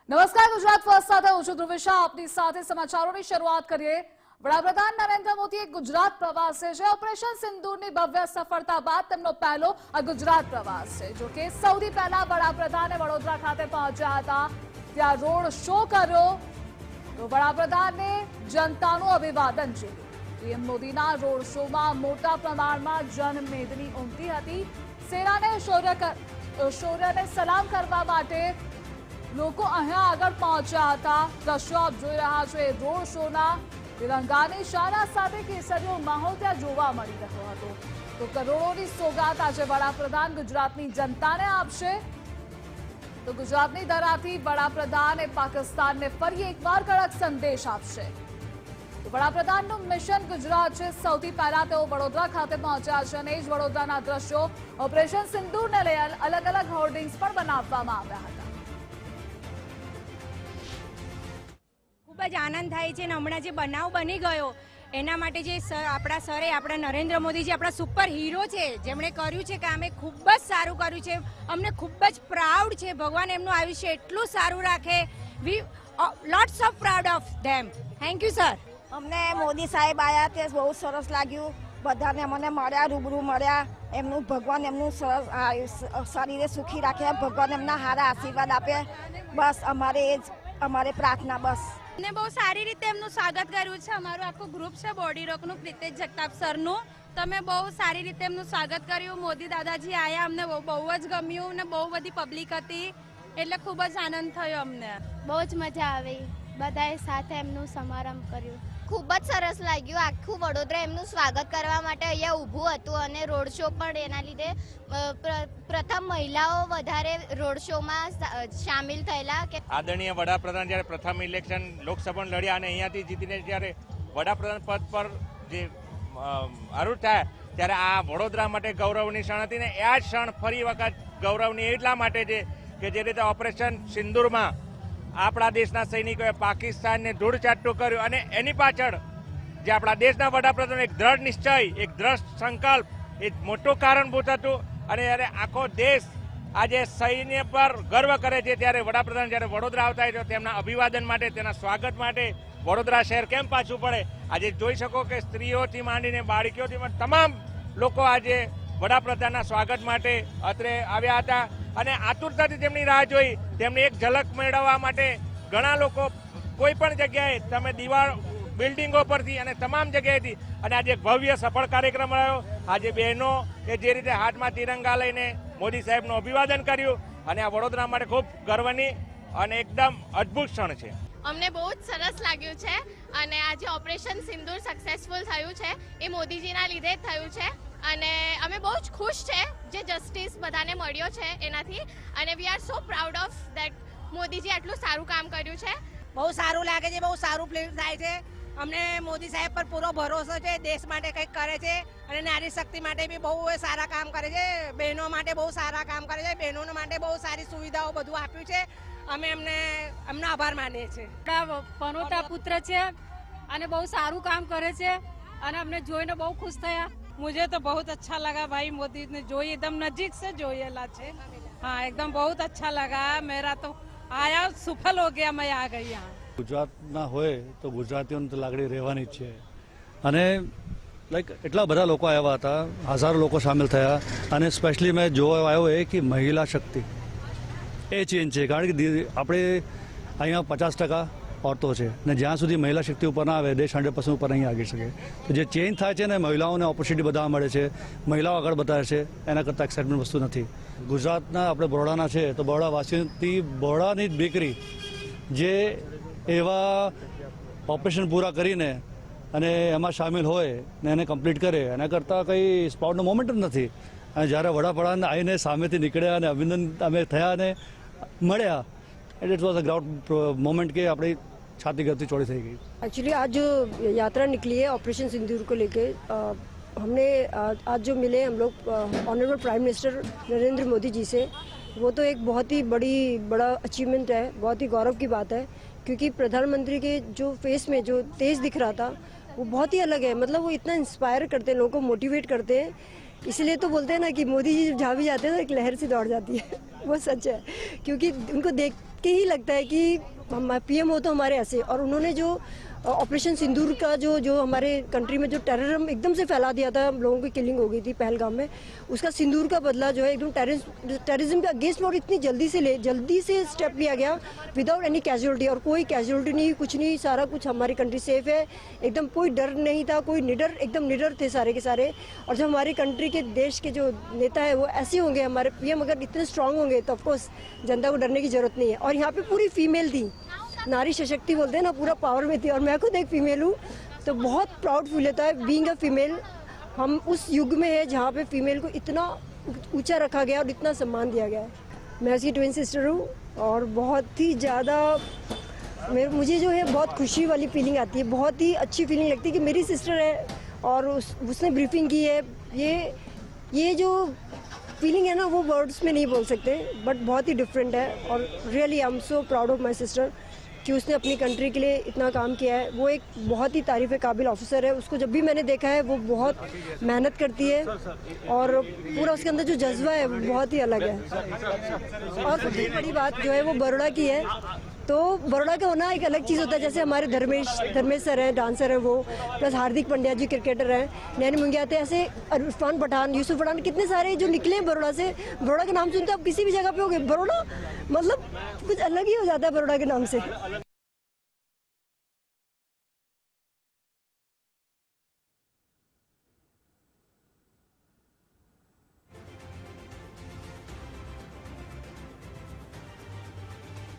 નમસ્કાર, ગુજરાત ફર્સ્ટ સાથે હું છું ધ્રુવિશા. આપની સાથે સમાચારોની શરૂઆત કરીએ. વડાપ્રધાન નરેન્દ્ર મોદી ગુજરાત પ્રવાસે છે. ઓપરેશન સિંદૂરની ભવ્ય સફળતા બાદ તેમનો પહેલો આ ગુજરાત પ્રવાસ છે. જો કે સૌથી પહેલા વડાપ્રધાને વડોદરા ખાતે પહોંચ્યા હતા, ત્યાં રોડ શો કર્યો. તો વડાપ્રધાને જનતાનું અભિવાદન છે. પીએમ મોદીના રોડ શોમાં મોટા પ્રમાણમાં જનમેદની ઉમટી હતી. સેનાને શૌર્યને સલામ કરવા માટે લોકો અહીંયા આગળ પહોંચ્યા હતા. દ્રશ્યો આપ જોઈ રહ્યા છો એ રોડ શોના. તિરંગાની શાના સાથે કેસરીયો માહોલ ત્યાં જોવા મળી રહ્યો હતો. તો કરોડોની સોગાત આજે વડાપ્રધાન ગુજરાતની જનતાને આપશે. તો ગુજરાતની ધરાથી વડાપ્રધાન એ પાકિસ્તાનને ફરી એકવાર કડક સંદેશ આપશે. વડાપ્રધાનનું મિશન ગુજરાત છે. સૌથી પહેલા તેઓ વડોદરા ખાતે પહોંચ્યા છે અને એ જ વડોદરાના દ્રશ્યો ઓપરેશન સિંદૂરને લઈ અલગ અલગ હોર્ડિંગ્સ પણ બનાવવામાં આવ્યા હતા. ખૂબ જ આનંદ થાય છે અને હમણાં જે બનાવ બની ગયો એના માટે જે આપણા સરે, આપણા નરેન્દ્ર મોદીજી આપણા સુપર હીરો છે, જેમણે કર્યું છે કે અમે ખૂબ જ સારું કર્યું છે. અમને ખૂબ જ પ્રાઉડ છે. ભગવાન એમનું આયુષ્ય એટલું સારું રાખે. We lots of proud of them. Thank you sir. અમને મોદી સાહેબ આવ્યા તે બહુ સરસ લાગ્યું. બધાને અમને મળ્યા, રૂબરૂ મળ્યા. એમનું ભગવાન એમનું શરીરે સુખી રાખે. ભગવાન એમના સારા આશીર્વાદ આપે. બસ અમારે પ્રાર્થના બસ. ને બહુ સારી રીતે એમનું સ્વાગત કર્યું છે. અમારું આખું ગ્રુપ છે બોડી રોકનું, પ્રિતેશ જગતાપ સરનું. તમે બહુ સારી રીતે એમનું સ્વાગત કર્યું. મોદી દાદાજી આવ્યા, અમને બહુ જ ગમ્યું ને બહુ બધી પબ્લિક હતી એટલે ખૂબ જ આનંદ થયો અમને. બહુ જ મજા આવી. બધાએ સાથે એમનું સમારંભ કર્યું. ખૂબ જ સરસ લાગ્યું. આખું વડોદરા એમનું સ્વાગત કરવા માટે અહીંયા ઊભું હતું અને રોડ શો પણ એના લીધે પ્રથમ મહિલાઓ વધારે રોડ શોમાં સામેલ થયેલા. આદરણીય વડાપ્રધાન જ્યારે પ્રથમ ઇલેક્શન લોકસભામાં લડ્યા અને અહીંયાથી જીતીને જ્યારે વડાપ્રધાન પદ પર જે આરૂઢ થયા ત્યારે આ વડોદરા માટે ગૌરવની ક્ષણ હતી ને આ જ ક્ષણ ફરી વખત ગૌરવની એટલા માટે છે કે જે રીતે ઓપરેશન સિંદૂરમાં આપણા દેશના સૈનિકોએ પાકિસ્તાનને ધૂળ ચાટું કર્યું અને એની પાછળ જે આપણા દેશના વડાપ્રધાન એક દ્રઢ નિશ્ચય, એક દ્રઢ સંકલ્પ એ મોટું કારણભૂત હતું. અને જ્યારે આખો દેશ આજે સૈન્ય પર ગર્વ કરે છે ત્યારે વડાપ્રધાન જ્યારે વડોદરા આવતા હોય તો તેમના અભિવાદન માટે, તેના સ્વાગત માટે વડોદરા શહેર કેમ પાછું પડે. આજે જોઈ શકો કે સ્ત્રીઓથી માંડીને બાળકીઓથી તમામ લોકો આજે વડાપ્રધાનના સ્વાગત માટે અત્રે આવ્યા હતા અને આતુરતાથી તેમની રાહ જોઈ. તેમની એક ઝલક મેળવવા માટે ઘણા લોકો કોઈ પણ જગ્યાએ તમે દિવાલ, બિલ્ડિંગો પરથી અને તમામ જગ્યાએથી અને આજે ભવ્ય સફળ કાર્યક્રમ રહ્યો. આજે બહેનો કે જે રીતે હાથમાં તિરંગા લઈને મોદી સાહેબનું અભિવાદન કર્યું અને આ વડોદરા માટે ખૂબ ગર્વની અને એકદમ અદ્ભુત ક્ષણ છે. અમને બહુ જ સરસ લાગ્યું છે અને આજે ઓપરેશન સિંદૂર સક્સેસફુલ થયું છે એ મોદીજીના લીધે જ થયું છે અને અમે બહુ જ ખુશ છે જે જસ્ટિસ બધાને મળ્યો છે એનાથી અને we are so proud of that Modiji આટલું સારું કામ કર્યું છે. બહુ સારું લાગે છે. બહુ સારું ફીલ થાય છે. અમને મોદી સાહેબ પર પૂરો ભરોસો છે. દેશ માટે કંઈક કરે છે અને નારી શક્તિ માટે બી બહુ સારા કામ કરે છે. બહેનો માટે બહુ સારા કામ કરે છે. બહેનો માટે બહુ સારી સુવિધાઓ બધું આપ્યું છે. અમે એમનો આભાર માનીએ છીએ. પનોતા પુત્ર છે અને બહુ સારું કામ કરે છે અને અમને જોઈને બહુ ખુશ થયા. मुझे तो बहुत अच्छा लगा भाई, मोदी ने जो एकदम नजीक से જોયેલા છે. हाँ, एकदम बहुत अच्छा लगा. मेरा तो आया सफल हो गया, मैं आ गई यहाँ. ગુજરાતના હોય તો ગુજરાતીઓની તો લાગણી રહેવાની જ છે અને એટલા બધા લોકો આવ્યા હતા, હજારો લોકો સામેલ થયા અને સ્પેશિયલી મેં જોવા આવ્યો એ કે મહિલા શક્તિ એ ચેન્જ છે. કારણ કે આપણે અહીંયા 50% औरतों છે ને જ્યાં સુધી મહિલા શક્તિ ઉપર ના આવે દેશ 100% ઉપર નહીં આગળ શકે. તો જે ચેન્જ થાય છે ને મહિલાઓને ઓપોર્ચ્યુનિટી બધા મળે છે, મહિલાઓ આગળ બતાવે છે, એના કરતાં એક્સાઇટમેન્ટ વસ્તુ નથી. ગુજરાતના આપણે બરોડાના છે તો બરોડાવાસીઓથી બરોડાની જ દીકરી જે એવા ઓપરેશન પૂરા કરીને અને એમાં સામેલ હોય ને એને કમ્પ્લીટ કરે એના કરતાં કંઈ સ્પાઉટનો મોમેન્ટ જ નથી. અને જ્યારે વડાપ્રધાન આવીને સામેથી નીકળ્યા અને અભિનંદન અમે થયા અને મળ્યા, it was a ground moment के अपनी छाती गर्ती चौड़ी थी गई. एक्चुअली आज जो यात्रा निकली है ऑपरेशन सिंदूर को लेके, हमने आज जो मिले हम लोग honourable prime minister Narendra Modi ji से, वो तो एक बहुत ही बड़ा अचीवमेंट है. बहुत ही गौरव की बात है क्योंकि प्रधानमंत्री के जो फेस में जो तेज दिख रहा था वो बहुत ही अलग है. मतलब वो इतना इंस्पायर करते हैं, लोगों को मोटिवेट करते हैं. इसलिए तो बोलते हैं ना कि मोदी जी जहाँ भी जाते हैं तो एक लहर से दौड़ जाती है. वो सच है क्योंकि उनको देख के ही लगता है कि हम पीएम हो तो हमारे ऐसे, और उन्होंने जो ऑपरेशन सिंदूर का जो हमारे कंट्री में जो टेररिज्म एकदम से फैला दिया था, हम लोगों की किलिंग हो गई थी पहलगाम में, उसका सिंदूर का बदला जो है एकदम टेररिज्म के अगेंस्ट और इतनी जल्दी से स्टेप लिया गया विदाउट एनी कैजुअलिटी, और कोई कैजुअलिटी नहीं, कुछ नहीं, सारा कुछ हमारी कंट्री सेफ है एकदम, कोई डर नहीं था, कोई एकदम निडर थे सारे के सारे। और जब हमारी कंट्री के देश के जो नेता है वो ऐसे होंगे, हमारे पीएम अगर इतने स्ट्रांग होंगे तो ऑफकोर्स जनता को डरने की जरूरत नहीं है। और यहाँ पे पूरी फीमेल थी, नारी सशक्ति बोलते हैं ना, पूरा पावर में थी, और मैं खुद एक फीमेल हूँ, तो बहुत प्राउड फील होता है बीइंग अ फीमेल। हम उस युग में है जहाँ पे फीमेल को इतना ऊंचा रखा गया और इतना सम्मान दिया गया है। मैं उसकी ट्विन सिस्टर हूँ और बहुत ही ज़्यादा मुझे जो है बहुत खुशी वाली फीलिंग आती है, बहुत ही अच्छी फीलिंग लगती है कि मेरी सिस्टर है और उसने ब्रीफिंग की है। ये जो फीलिंग है ना वो वर्ड्स में नहीं बोल सकते, बट बहुत ही डिफरेंट है। और really I am so proud of my sister कि उसने अपनी कंट्री के लिए इतना काम किया है। वो एक बहुत ही तारीफ़ काबिल ऑफिसर है, उसको जब भी मैंने देखा है वो बहुत मेहनत करती है और पूरा उसके अंदर जो जज्बा है वो बहुत ही अलग है। और सबसे बड़ी बात जो है वो बड़ौदा की है, तो बड़ौदा का होना एक अलग चीज़ होता है। जैसे हमारे धर्मेश सर हैं, डांसर हैं वो, प्लस हार्दिक पांड्या जी क्रिकेटर हैं, नैनी मुंगिया थे, ऐसे इरफान पठान, यूसुफ पठान, कितने सारे जो निकले हैं बड़ौदा से। बड़ौदा का नाम सुनते आप किसी भी जगह पे होगे, बड़ौदा मतलब कुछ अलग ही हो जाता है बड़ौदा के नाम से।